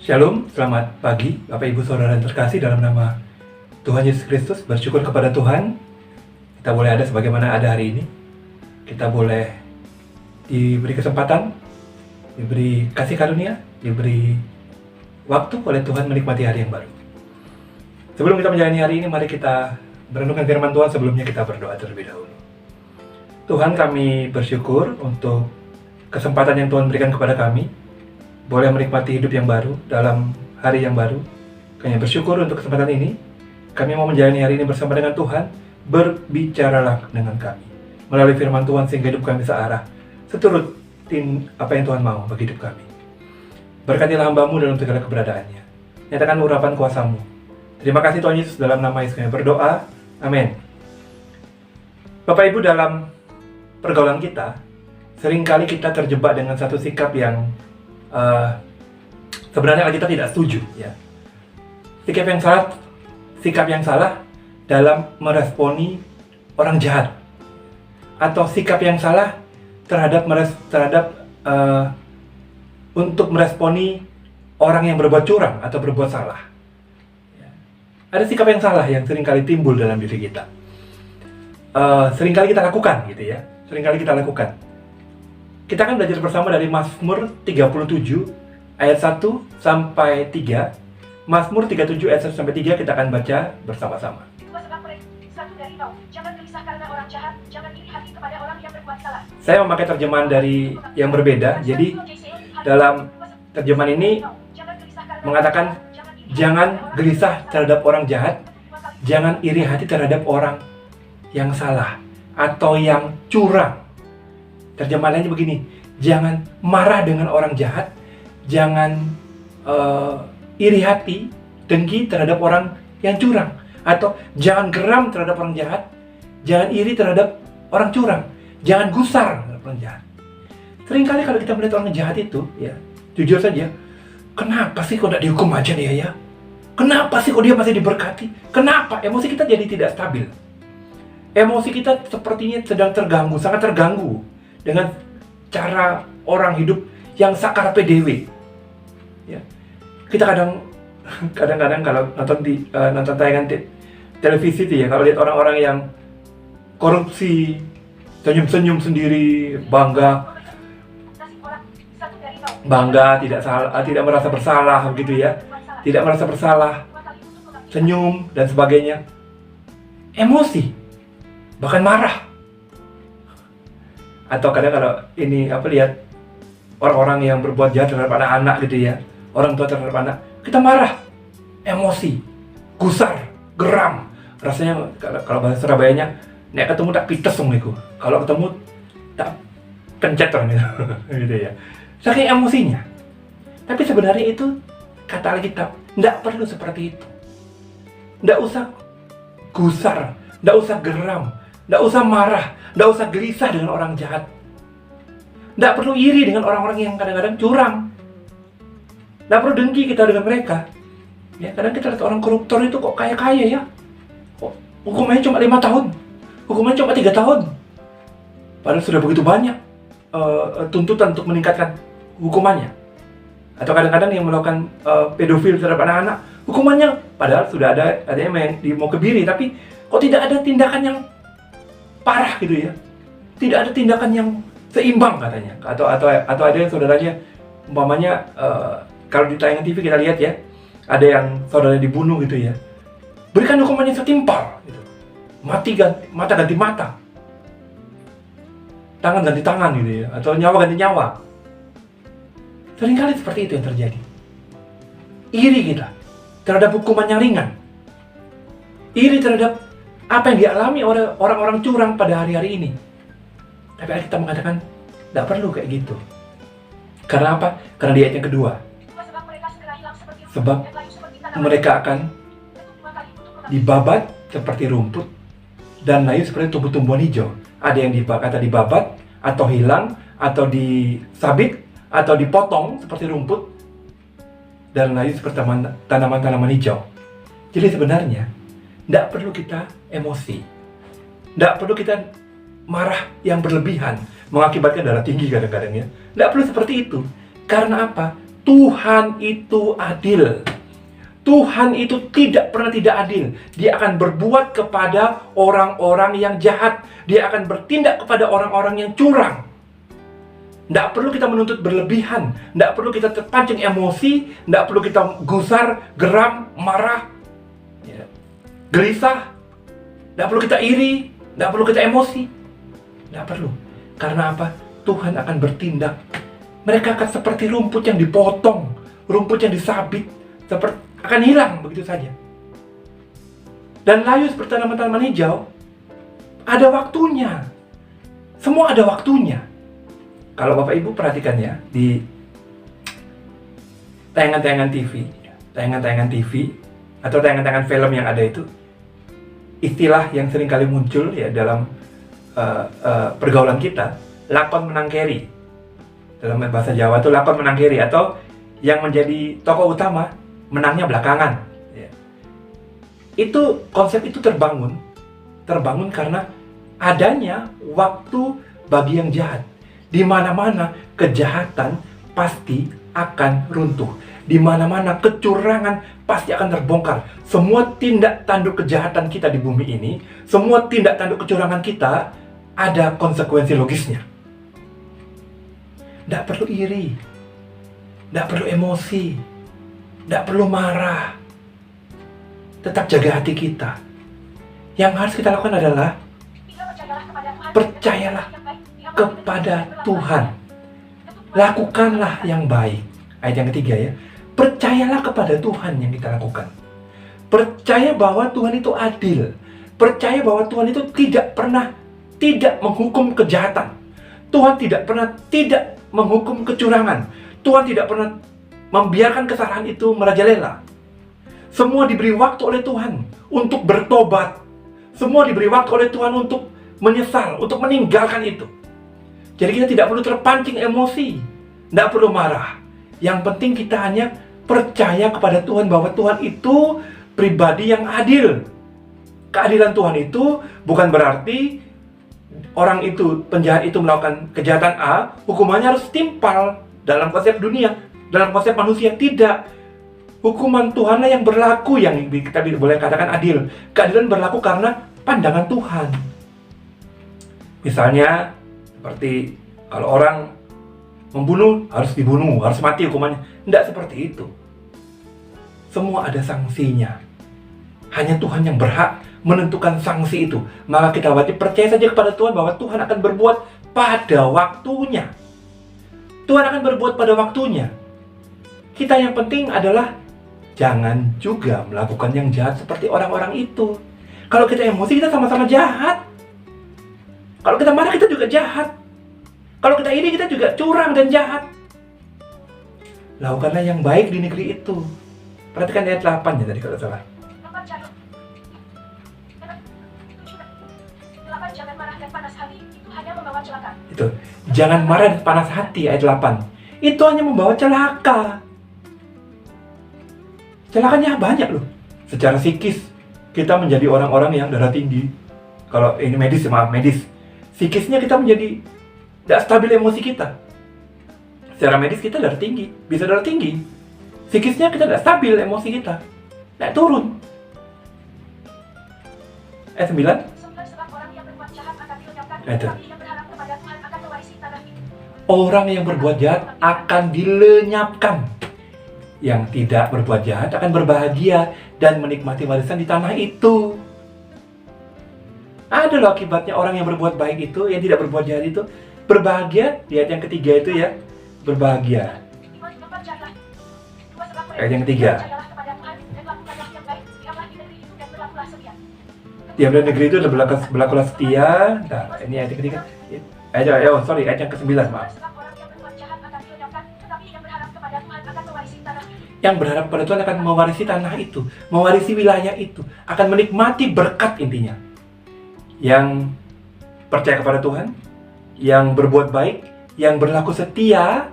Shalom, selamat pagi Bapak Ibu Saudara yang terkasih dalam nama Tuhan Yesus Kristus. Bersyukur kepada Tuhan kita boleh ada sebagaimana ada hari ini. Kita boleh diberi kesempatan, diberi kasih karunia, diberi waktu oleh Tuhan menikmati hari yang baru. Sebelum kita menjalani hari ini, mari kita merenungkan firman Tuhan. Sebelumnya kita berdoa terlebih dahulu. Tuhan, kami bersyukur untuk kesempatan yang Tuhan berikan kepada kami, boleh menikmati hidup yang baru dalam hari yang baru. Kami bersyukur untuk kesempatan ini. Kami mau menjalani hari ini bersama dengan Tuhan. Berbicaralah dengan kami melalui firman Tuhan sehingga hidup kami searah seturut apa yang Tuhan mau bagi hidup kami. Berkatilah hamba-Mu dalam segala keberadaannya. Nyatakan urapan kuasa-Mu. Terima kasih Tuhan Yesus, dalam nama Yesus kami berdoa. Amin. Bapak Ibu, dalam pergaulan kita, seringkali kita terjebak dengan satu sikap yang sebenarnya kita tidak setuju, ya. Sikap yang salah dalam meresponi orang jahat, atau sikap yang salah terhadap untuk meresponi orang yang berbuat curang atau berbuat salah. Ya. Ada sikap yang salah yang seringkali timbul dalam diri kita. Seringkali kita lakukan, gitu ya. Seringkali kita lakukan. Kita akan belajar bersama dari Mazmur 37 ayat 1 sampai 3. Mazmur 37 ayat 1 sampai 3 kita akan baca bersama-sama. Satu dari kau, jangan gelisah karena orang jahat, jangan iri hati kepada orang yang berbuat salah. Saya memakai terjemahan dari yang berbeda. Jadi dalam terjemahan ini mengatakan jangan gelisah terhadap orang jahat, jangan iri hati terhadap orang yang salah atau yang curang. Terjemahan lainnya begini, jangan marah dengan orang jahat, jangan iri hati, dengki terhadap orang yang curang, atau jangan geram terhadap orang jahat, jangan iri terhadap orang curang, jangan gusar terhadap orang jahat. Seringkali kalau kita melihat orang jahat itu, ya, jujur saja, kenapa sih kok tidak dihukum aja dia, ya? Kenapa sih kok dia masih diberkati? Kenapa? Emosi kita jadi tidak stabil. Emosi kita sepertinya sedang terganggu, sangat terganggu dengan cara orang hidup yang sakar PDW. Ya. Kita kadang-kadang kalau nonton tayangan televisi itu, ya, kalau lihat orang-orang yang korupsi, senyum-senyum sendiri, bangga, tidak merasa bersalah, begitu ya, tidak merasa bersalah, senyum dan sebagainya, emosi, bahkan marah. Atau kadang kalau lihat orang-orang yang berbuat jahat terhadap anak-anak, gitu ya, orang tua terhadap anak, kita marah, emosi, gusar, geram. Rasanya kalau bahasa Surabayanya, nek ketemu tak pites iku. Kalau ketemu tak pencet gitu ya. Saking emosinya. Tapi sebenarnya itu kata Alkitab, tidak perlu seperti itu. Tidak usah gusar, tidak usah geram, tidak usah marah, tidak usah gelisah dengan orang jahat. Tidak perlu iri dengan orang-orang yang kadang-kadang curang. Tidak perlu dengki kita dengan mereka. Ya, kadang kita lihat orang koruptor itu kok kaya-kaya, ya. Kok hukumannya cuma 5 tahun. Hukumannya cuma 3 tahun. Padahal sudah begitu banyak tuntutan untuk meningkatkan hukumannya. Atau kadang-kadang yang melakukan pedofil terhadap anak-anak, hukumannya padahal sudah ada yang mau kebiri, tapi kok tidak ada tindakan yang parah, gitu ya. Tidak ada tindakan yang seimbang katanya. Atau ada yang saudaranya, umpamanya kalau di tayangan TV kita lihat, ya, ada yang saudaranya dibunuh, gitu ya. Berikan hukumannya setimpal, gitu. Mata ganti mata, tangan ganti tangan, gitu ya, atau nyawa ganti nyawa. Seringkali seperti itu yang terjadi. Iri kita terhadap hukuman yang ringan. Iri terhadap apa yang dialami oleh orang-orang curang pada hari-hari ini. Tapi kita mengatakan, tidak perlu kayak gitu. Karena apa? Karena di ayat yang kedua. Sebab mereka akan dibabat seperti rumput dan layu seperti tumbuh-tumbuhan hijau. Ada yang dibabat, atau hilang, atau disabit, atau dipotong seperti rumput, dan layu seperti tanaman-tanaman hijau. Jadi sebenarnya tidak perlu kita emosi, tidak perlu kita marah yang berlebihan, mengakibatkan darah tinggi kadang-kadang, ya. Tidak perlu seperti itu. Karena apa? Tuhan itu adil. Tuhan itu tidak pernah tidak adil. Dia akan berbuat kepada orang-orang yang jahat. Dia akan bertindak kepada orang-orang yang curang. Tidak perlu kita menuntut berlebihan. Tidak perlu kita terpancing emosi. Tidak perlu kita gusar, geram, marah, ya, gelisah. Tidak perlu kita iri. Tidak perlu kita emosi. Tidak perlu. Karena apa? Tuhan akan bertindak. Mereka akan seperti rumput yang dipotong, rumput yang disabit, akan hilang begitu saja. Dan layu seperti tanaman-tanaman hijau, ada waktunya. Semua ada waktunya. Kalau Bapak Ibu perhatikan ya, di tayangan-tayangan TV, atau tayangan-tayangan film yang ada itu, istilah yang sering kali muncul ya dalam pergaulan kita, lakon menang keri. Dalam bahasa Jawa itu lakon menang keri, atau yang menjadi tokoh utama menangnya belakangan. Ya. Itu konsep itu terbangun karena adanya waktu bagi yang jahat. Di mana-mana kejahatan pasti akan runtuh. Di mana-mana kecurangan pasti akan terbongkar. Semua tindak tanduk kejahatan kita di bumi ini, semua tindak tanduk kecurangan kita ada konsekuensi logisnya. Tidak perlu iri, tidak perlu emosi, tidak perlu marah. Tetap jaga hati kita. Yang harus kita lakukan adalah percayalah kepada Tuhan. Lakukanlah yang baik. Ayat yang ketiga ya. Percayalah kepada Tuhan yang kita lakukan. Percaya bahwa Tuhan itu adil. Percaya bahwa Tuhan itu tidak pernah tidak menghukum kejahatan. Tuhan tidak pernah tidak menghukum kecurangan. Tuhan tidak pernah membiarkan kesalahan itu merajalela. Semua diberi waktu oleh Tuhan untuk bertobat. Semua diberi waktu oleh Tuhan untuk menyesal, untuk meninggalkan itu. Jadi kita tidak perlu terpancing emosi, tidak perlu marah. Yang penting kita hanya percaya kepada Tuhan bahwa Tuhan itu pribadi yang adil. Keadilan Tuhan itu bukan berarti orang itu, penjahat itu melakukan kejahatan A, hukumannya harus timpal dalam konsep dunia, dalam konsep manusia. Tidak. Hukuman Tuhanlah yang berlaku, yang kita boleh katakan adil. Keadilan berlaku karena pandangan Tuhan. Misalnya, seperti kalau orang membunuh, harus dibunuh, harus mati hukumannya. Tidak seperti itu. Semua ada sanksinya. Hanya Tuhan yang berhak menentukan sanksi itu. Maka kita wajib percaya saja kepada Tuhan bahwa Tuhan akan berbuat pada waktunya. Tuhan akan berbuat pada waktunya. Kita yang penting adalah jangan juga melakukan yang jahat seperti orang-orang itu. Kalau kita emosi, kita sama-sama jahat. Kalau kita marah, kita juga jahat. Kalau kita iri, kita juga curang dan jahat. Lakukanlah yang baik di negeri itu. Perhatikan ayat 8 ya tadi kalau salah. 8, jangan marah dan panas hati, itu hanya membawa celaka. Itu. Jangan marah dan panas hati, ayat 8. Itu hanya membawa celaka. Celakanya banyak loh. Secara psikis, kita menjadi orang-orang yang darah tinggi. Kalau ini medis, maaf, medis. Psikisnya kita menjadi tidak stabil emosi kita. Secara medis kita darah tinggi, bisa darah tinggi. Psikisnya kita tidak stabil emosi kita. Naik turun. Ayat 9. Sebab orang yang berbuat jahat akan dilenyapkan, Itu. tetapi yang berharap kepada Tuhan akan mewarisi tanah itu. Orang yang berbuat jahat akan dilenyapkan. Yang tidak berbuat jahat akan berbahagia dan menikmati warisan di tanah itu. Ada loh akibatnya orang yang berbuat baik itu, yang tidak berbuat jahat itu berbahagia. Di ayat yang ketiga itu ya, berbahagia. Ayat yang ketiga. Diam di negeri itu dan berlakulah setia. Nah, ini ayat yang ketiga. Ayat yang ke-9, maaf. Yang berharap pada Tuhan akan mewarisi tanah itu, mewarisi wilayah itu, akan menikmati berkat intinya. Yang percaya kepada Tuhan, yang berbuat baik, yang berlaku setia,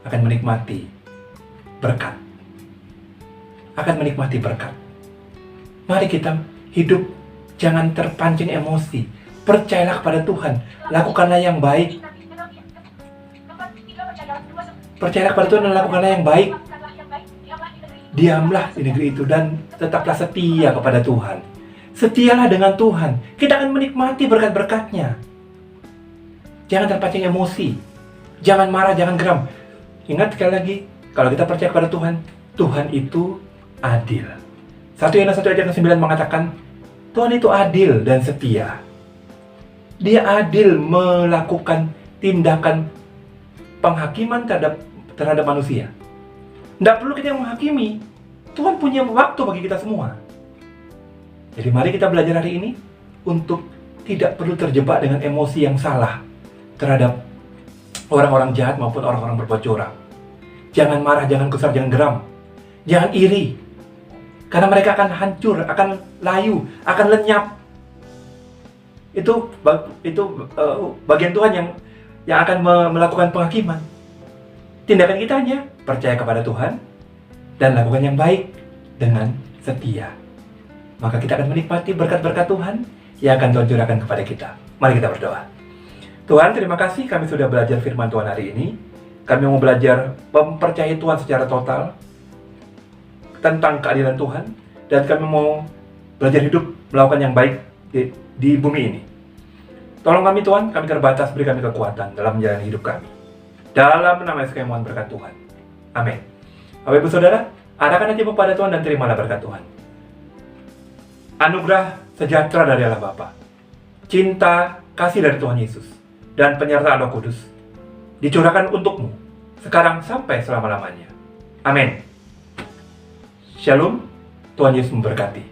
akan menikmati berkat. Akan menikmati berkat. Mari kita hidup, jangan terpancing emosi. Percayalah kepada Tuhan, lakukanlah yang baik. Percayalah kepada Tuhan dan lakukanlah yang baik. Lakukanlah yang baik, Diamlah di negeri itu dan tetaplah setia kepada Tuhan. Setialah dengan Tuhan. Kita akan menikmati berkat-berkatnya. Jangan terpancing emosi. Jangan marah, jangan geram. Ingat sekali lagi, kalau kita percaya kepada Tuhan, Tuhan itu adil. 1 Yohanes 1 ayat 9 mengatakan, Tuhan itu adil dan setia. Dia adil melakukan tindakan penghakiman terhadap manusia. Tidak perlu kita yang menghakimi. Tuhan punya waktu bagi kita semua. Jadi mari kita belajar hari ini untuk tidak perlu terjebak dengan emosi yang salah terhadap orang-orang jahat maupun orang-orang berbuat curang. Jangan marah, jangan gusar, jangan geram. Jangan iri. Karena mereka akan hancur, akan layu, akan lenyap. Itu bagian Tuhan yang akan melakukan penghakiman. Tindakan kita hanya percaya kepada Tuhan dan lakukan yang baik dengan setia. Maka kita akan menikmati berkat-berkat Tuhan yang akan Tuhan curahkan kepada kita. Mari kita berdoa. Tuhan, terima kasih kami sudah belajar firman Tuhan hari ini. Kami mau belajar mempercayai Tuhan secara total tentang keadilan Tuhan, dan kami mau belajar hidup melakukan yang baik di bumi ini. Tolong kami Tuhan, kami terbatas, beri kami kekuatan dalam menjalani hidup kami. Dalam nama Yesus kami mohon berkat Tuhan. Amin. Bapak Ibu Saudara, adakan hati kepada Tuhan dan terimalah berkat Tuhan. Anugerah sejahtera dari Allah Bapa, cinta kasih dari Tuhan Yesus, dan penyertaan Roh Kudus dicurahkan untukmu sekarang sampai selama-lamanya. Amin. Shalom, Tuhan Yesus memberkati.